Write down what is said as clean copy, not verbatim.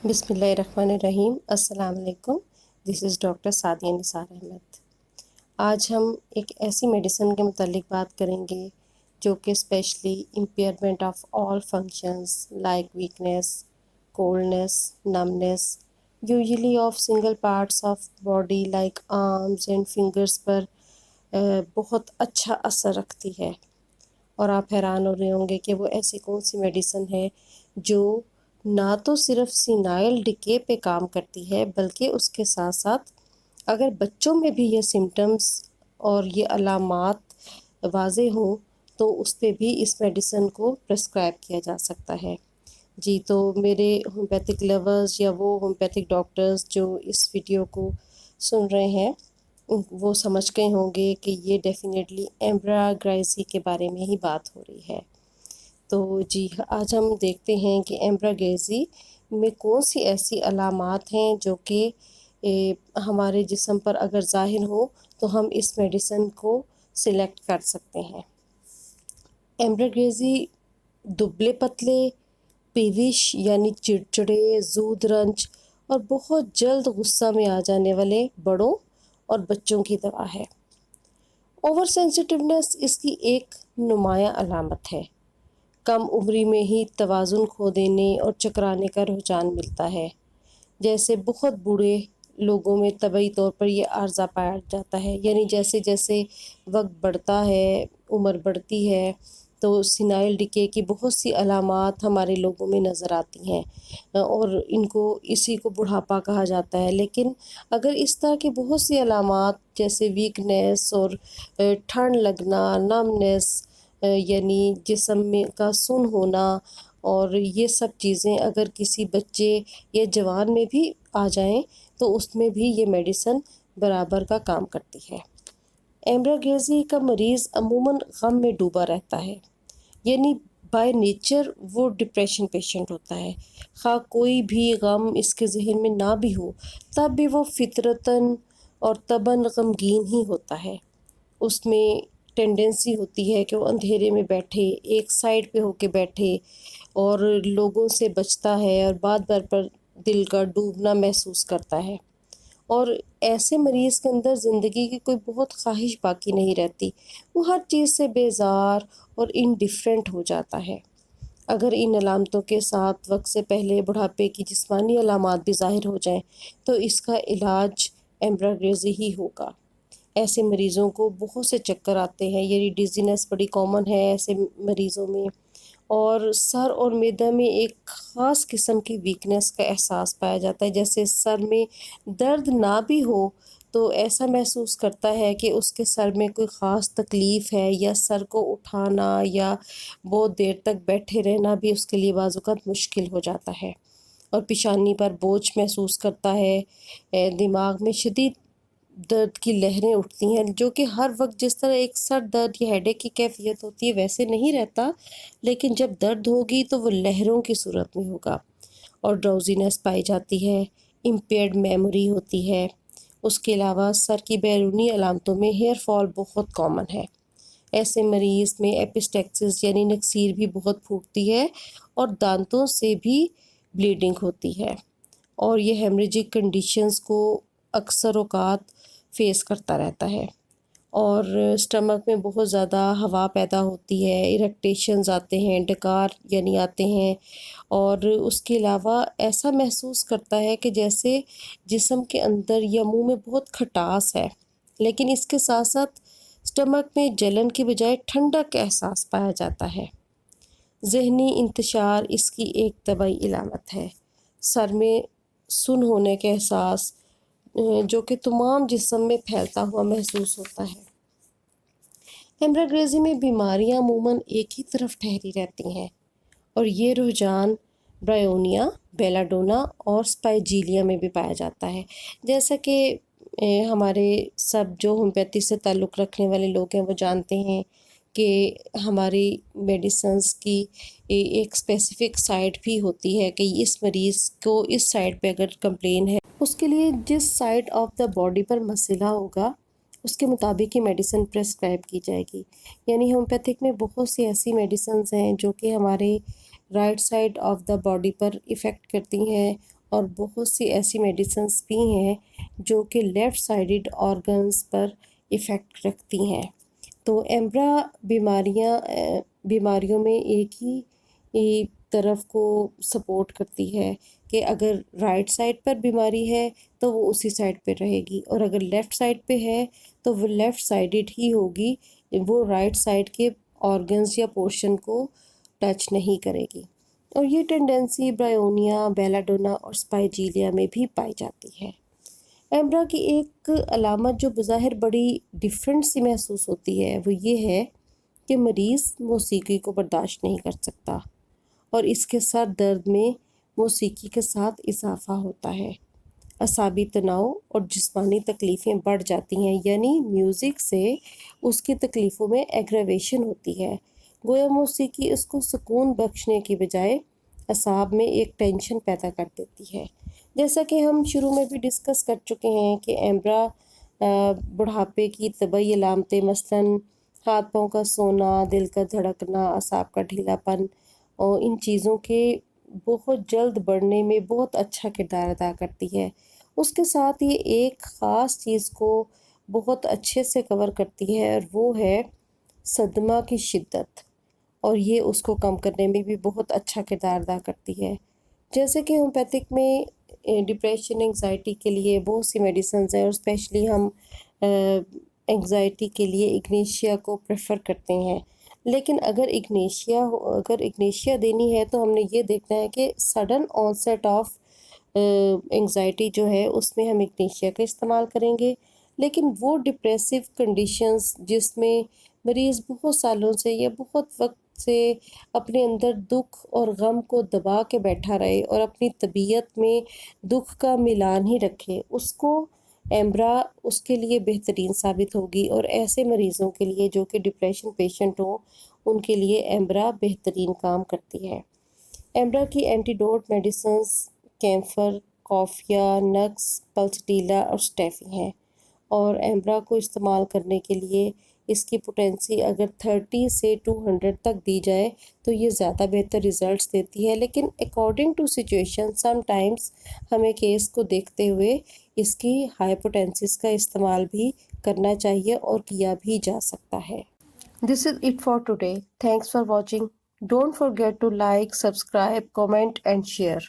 بسم اللہ الرحمن الرحیم۔ السلام علیکم۔ دس از ڈاکٹر سعدیہ نثار احمد۔ آج ہم ایک ایسی میڈیسن کے متعلق بات کریں گے جو کہ specially impairment of all functions like weakness, coldness, numbness usually of single parts of body like arms and fingers پر بہت اچھا اثر رکھتی ہے۔ اور آپ حیران ہو رہے ہوں گے کہ وہ ایسی کون سی میڈیسن ہے جو نہ تو صرف سینائل ڈکے پہ کام کرتی ہے بلکہ اس کے ساتھ ساتھ اگر بچوں میں بھی یہ سمٹمز اور یہ علامات واضح ہوں تو اس پہ بھی اس میڈیسن کو پرسکرائب کیا جا سکتا ہے۔ جی، تو میرے ہومیوپیتھک لورز یا وہ ہومیوپیتھک ڈاکٹرز جو اس ویڈیو کو سن رہے ہیں وہ سمجھ گئے ہوں گے کہ یہ ڈیفینیٹلی ایمبراگرائزی کے بارے میں ہی بات ہو رہی ہے۔ تو جی، آج ہم دیکھتے ہیں کہ ایمبراگرائزی میں کون سی ایسی علامات ہیں جو کہ ہمارے جسم پر اگر ظاہر ہوں تو ہم اس میڈیسن کو سلیکٹ کر سکتے ہیں۔ ایمبراگرائزی دبلے پتلے، پیوش یعنی چڑچڑے، زود رنج اور بہت جلد غصہ میں آ جانے والے بڑوں اور بچوں کی دوا ہے۔ اوور سینسٹیونیس اس کی ایک نمایاں علامت ہے۔ کم عمری میں ہی توازن کھو دینے اور چکرانے کا رجحان ملتا ہے۔ جیسے بہت بوڑھے لوگوں میں طبعی طور پر یہ عارضہ پایا جاتا ہے، یعنی جیسے جیسے وقت بڑھتا ہے، عمر بڑھتی ہے تو سینائل ڈکے کی بہت سی علامات ہمارے لوگوں میں نظر آتی ہیں اور اسی کو بڑھاپا کہا جاتا ہے۔ لیکن اگر اس طرح کی بہت سی علامات جیسے ویکنیس اور ٹھنڈ لگنا، نمنیس یعنی جسم میں کا سن ہونا اور یہ سب چیزیں اگر کسی بچے یا جوان میں بھی آ جائیں تو اس میں بھی یہ میڈیسن برابر کا کام کرتی ہے۔ ایمبراگرائزی کا مریض عموماً غم میں ڈوبا رہتا ہے، یعنی بائی نیچر وہ ڈپریشن پیشنٹ ہوتا ہے۔ خواہ کوئی بھی غم اس کے ذہن میں نہ بھی ہو تب بھی وہ فطرتاً اور طبعاً غمگین ہی ہوتا ہے۔ اس میں ٹینڈنسی ہوتی ہے کہ وہ اندھیرے میں بیٹھے، ایک سائڈ پہ ہو کے بیٹھے اور لوگوں سے بچتا ہے اور بات بات پر دل کا ڈوبنا محسوس کرتا ہے۔ اور ایسے مریض کے اندر زندگی کی کوئی بہت خواہش باقی نہیں رہتی، وہ ہر چیز سے بیزار اور انڈیفرنٹ ہو جاتا ہے۔ اگر ان علامتوں کے ساتھ وقت سے پہلے بڑھاپے کی جسمانی علامات بھی ظاہر ہو جائیں تو اس کا علاج ایمبراگرائزی ہی ہوگا۔ ایسے مریضوں کو بہت سے چکر آتے ہیں، یعنی ڈیزینس بڑی کامن ہے ایسے مریضوں میں، اور سر اور معدہ میں ایک خاص قسم کی ویکنیس کا احساس پایا جاتا ہے۔ جیسے سر میں درد نہ بھی ہو تو ایسا محسوس کرتا ہے کہ اس کے سر میں کوئی خاص تکلیف ہے، یا سر کو اٹھانا یا بہت دیر تک بیٹھے رہنا بھی اس کے لیے بعض اوقات مشکل ہو جاتا ہے، اور پیشانی پر بوجھ محسوس کرتا ہے۔ دماغ میں شدید درد کی لہریں اٹھتی ہیں، جو کہ ہر وقت جس طرح ایک سر درد یا ہیڈیک کی کیفیت ہوتی ہے ویسے نہیں رہتا، لیکن جب درد ہوگی تو وہ لہروں کی صورت میں ہوگا۔ اور ڈراؤزینس پائی جاتی ہے، امپیئرڈ میموری ہوتی ہے۔ اس کے علاوہ سر کی بیرونی علامتوں میں ہیئر فال بہت کامن ہے۔ ایسے مریض میں ایپسٹیکسس یعنی نکسیر بھی بہت پھوٹتی ہے اور دانتوں سے بھی بلیڈنگ ہوتی ہے، اور یہ ہیمریجک کنڈیشنز کو اکثر اوقات فیس کرتا رہتا ہے۔ اور اسٹمک میں بہت زیادہ ہوا پیدا ہوتی ہے، ایرکٹیشنز آتے ہیں، ڈکار یعنی آتے ہیں، اور اس کے علاوہ ایسا محسوس کرتا ہے کہ جیسے جسم کے اندر یا منہ میں بہت کھٹاس ہے، لیکن اس کے ساتھ ساتھ اسٹمک میں جلن کی بجائے ٹھنڈک کا احساس پایا جاتا ہے۔ ذہنی انتشار اس کی ایک طبعی علامت ہے۔ سر میں سن ہونے کا احساس جو کہ تمام جسم میں پھیلتا ہوا محسوس ہوتا ہے۔ ایمبراگرائزی میں بیماریاں عموماً ایک ہی طرف ٹھہری رہتی ہیں، اور یہ رجحان برائیونیا، بیلاڈونا اور اسپائجیلیا میں بھی پایا جاتا ہے۔ جیسا کہ ہمارے سب جو ہومیوپیتھی سے تعلق رکھنے والے لوگ ہیں وہ جانتے ہیں کہ ہماری میڈیسنز کی ایک اسپیسیفک سائٹ بھی ہوتی ہے کہ اس مریض کو اس سائٹ پہ اگر کمپلین ہے اس کے لیے جس سائٹ آف دا باڈی پر مسئلہ ہوگا اس کے مطابق ہی میڈیسن پرسکرائب کی جائے گی۔ یعنی ہومیوپیتھک میں بہت سی ایسی میڈیسنز ہیں جو کہ ہمارے right side of the body پر ایفیکٹ کرتی ہیں، اور بہت سی ایسی میڈیسنس بھی ہیں جو کہ لیفٹ سائیڈڈ آرگنز پر ایفیکٹ رکھتی ہیں۔ تو ایمبرا بیماریوں میں ایک ہی طرف کو سپورٹ کرتی ہے کہ اگر رائٹ سائڈ پر بیماری ہے تو وہ اسی سائڈ پہ رہے گی، اور اگر لیفٹ سائڈ پہ ہے تو وہ لیفٹ سائیڈڈ ہی ہوگی، وہ رائٹ سائڈ کے آرگنز یا پورشن کو ٹچ نہیں کرے گی۔ اور یہ ٹینڈنسی برائیونیا، بیلاڈونا اور اسپائجیلیا میں بھی پائی جاتی ہے۔ ایمبرا کی ایک علامت جو بظاہر بڑی ڈیفرنٹ سی محسوس ہوتی ہے وہ یہ ہے کہ مریض موسیقی کو برداشت نہیں کر سکتا اور اس کے سر درد میں موسیقی کے ساتھ اضافہ ہوتا ہے۔ اعصابی تناؤ اور جسمانی تکلیفیں بڑھ جاتی ہیں، یعنی میوزک سے اس کی تکلیفوں میں ایگریویشن ہوتی ہے۔ گویا موسیقی اس کو سکون بخشنے کی بجائے اعصاب میں ایک ٹینشن پیدا کر دیتی ہے۔ جیسا کہ ہم شروع میں بھی ڈسکس کر چکے ہیں کہ ایمبرا بڑھاپے کی طبعی علامتیں مثلاً ہاتھ پاؤں کا سونا، دل کا دھڑکنا، اعصاب کا ڈھیلا پن اور ان چیزوں کے بہت جلد بڑھنے میں بہت اچھا کردار ادا کرتی ہے۔ اس کے ساتھ یہ ایک خاص چیز کو بہت اچھے سے کور کرتی ہے اور وہ ہے صدمہ کی شدت، اور یہ اس کو کم کرنے میں بھی بہت اچھا کردار ادا کرتی ہے۔ جیسے کہ ہومیوپیتھک میں ڈپریشن، انگزائٹی کے لیے بہت سی میڈیسنز ہیں، اور اسپیشلی ہم انگزائٹی کے لیے اگنیشیا کو پریفر کرتے ہیں۔ لیکن اگر اگنیشیا دینی ہے تو ہم نے یہ دیکھنا ہے کہ سڈن آنسیٹ آف انگزائٹی جو ہے اس میں ہم اگنیشیا کا استعمال کریں گے۔ لیکن وہ ڈپریسو کنڈیشنز جس میں مریض بہت سالوں سے یا بہت وقت سے اپنے اندر دکھ اور غم کو دبا کے بیٹھا رہے اور اپنی طبیعت میں دکھ کا ملان ہی رکھے، اس کو ایمبرا اس کے لیے بہترین ثابت ہوگی۔ اور ایسے مریضوں کے لیے جو کہ ڈپریشن پیشنٹ ہوں ان کے لیے ایمبرا بہترین کام کرتی ہے۔ ایمبرا کی اینٹیڈوٹ میڈیسنز کیمفر، کافیا، نکس، پلسٹیلا اور اسٹیفی ہیں، اور ایمبرا کو استعمال کرنے کے لیے اس کی پوٹینسی اگر 30 سے 200 تک دی جائے تو یہ زیادہ بہتر ریزلٹس دیتی ہے۔ لیکن according to situation sometimes ہمیں کیس کو دیکھتے ہوئے اس کی ہائی پوٹینسیز کا استعمال بھی کرنا چاہیے اور کیا بھی جا سکتا ہے۔ This is it for today. Thanks for watching. Don't forget to like, subscribe, comment and share.